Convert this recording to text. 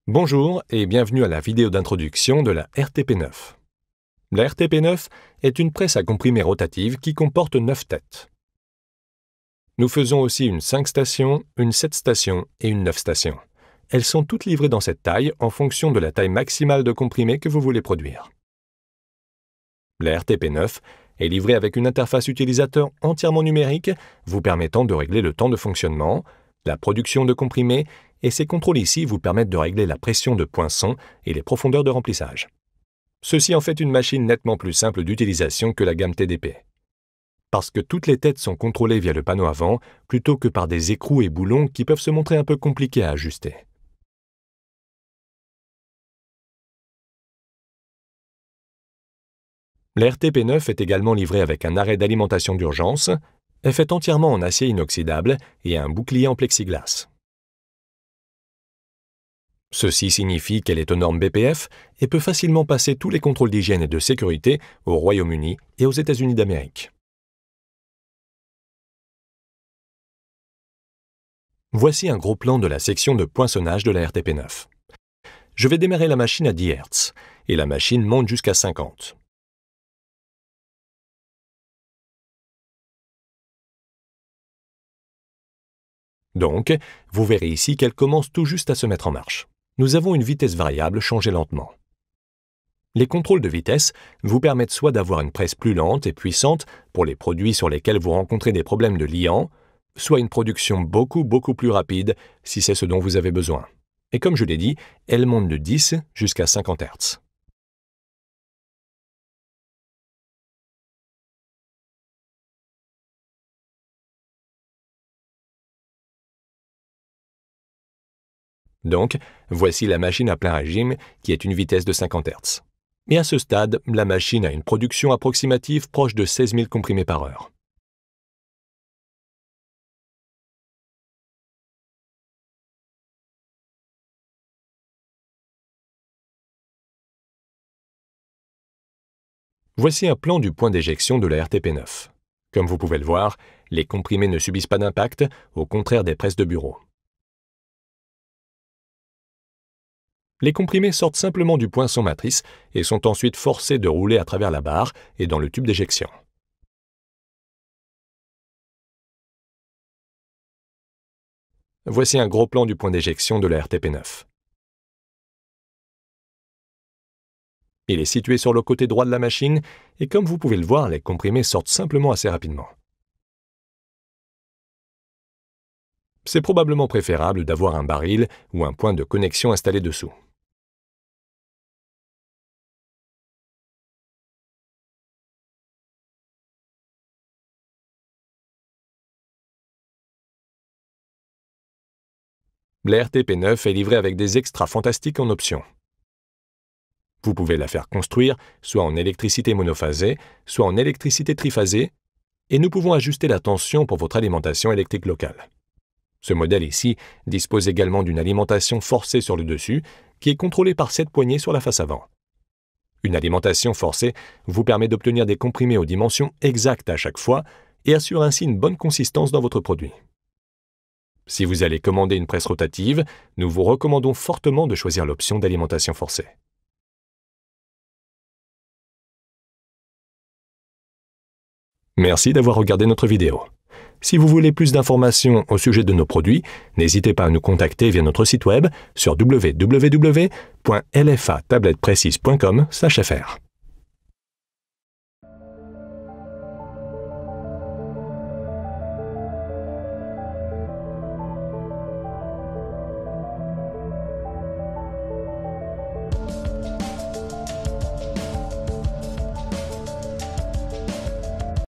Bonjour et bienvenue à la vidéo d'introduction de la RTP9. La RTP9 est une presse à comprimés rotative qui comporte 9 têtes. Nous faisons aussi une 5 stations, une 7 stations et une 9 stations. Elles sont toutes livrées dans cette taille en fonction de la taille maximale de comprimé que vous voulez produire. La RTP9 est livrée avec une interface utilisateur entièrement numérique vous permettant de régler le temps de fonctionnement, la production de comprimés et ces contrôles ici vous permettent de régler la pression de poinçon et les profondeurs de remplissage. Ceci en fait une machine nettement plus simple d'utilisation que la gamme TDP. Parce que toutes les têtes sont contrôlées via le panneau avant, plutôt que par des écrous et boulons qui peuvent se montrer un peu compliqués à ajuster. La RTP9 est également livrée avec un arrêt d'alimentation d'urgence, est faite entièrement en acier inoxydable et un bouclier en plexiglas. Ceci signifie qu'elle est aux normes BPF et peut facilement passer tous les contrôles d'hygiène et de sécurité au Royaume-Uni et aux États-Unis d'Amérique. Voici un gros plan de la section de poinçonnage de la RTP9. Je vais démarrer la machine à 10 Hz et la machine monte jusqu'à 50. Donc, vous verrez ici qu'elle commence tout juste à se mettre en marche. Nous avons une vitesse variable changée lentement. Les contrôles de vitesse vous permettent soit d'avoir une presse plus lente et puissante pour les produits sur lesquels vous rencontrez des problèmes de liant, soit une production beaucoup plus rapide si c'est ce dont vous avez besoin. Et comme je l'ai dit, elle monte de 10 jusqu'à 50 Hz. Donc, voici la machine à plein régime qui est une vitesse de 50 Hz. Et à ce stade, la machine a une production approximative proche de 16 000 comprimés par heure. Voici un plan du point d'éjection de la RTP9. Comme vous pouvez le voir, les comprimés ne subissent pas d'impact, au contraire des presses de bureau. Les comprimés sortent simplement du poinçon matrice et sont ensuite forcés de rouler à travers la barre et dans le tube d'éjection. Voici un gros plan du point d'éjection de la RTP9. Il est situé sur le côté droit de la machine et comme vous pouvez le voir, les comprimés sortent simplement assez rapidement. C'est probablement préférable d'avoir un baril ou un point de connexion installé dessous. La RTP9 est livrée avec des extras fantastiques en option. Vous pouvez la faire construire soit en électricité monophasée, soit en électricité triphasée, et nous pouvons ajuster la tension pour votre alimentation électrique locale. Ce modèle ici dispose également d'une alimentation forcée sur le dessus, qui est contrôlée par 7 poignées sur la face avant. Une alimentation forcée vous permet d'obtenir des comprimés aux dimensions exactes à chaque fois et assure ainsi une bonne consistance dans votre produit. Si vous allez commander une presse rotative, nous vous recommandons fortement de choisir l'option d'alimentation forcée. Merci d'avoir regardé notre vidéo. Si vous voulez plus d'informations au sujet de nos produits, n'hésitez pas à nous contacter via notre site web sur www.lfatabletteprecis.com/fr.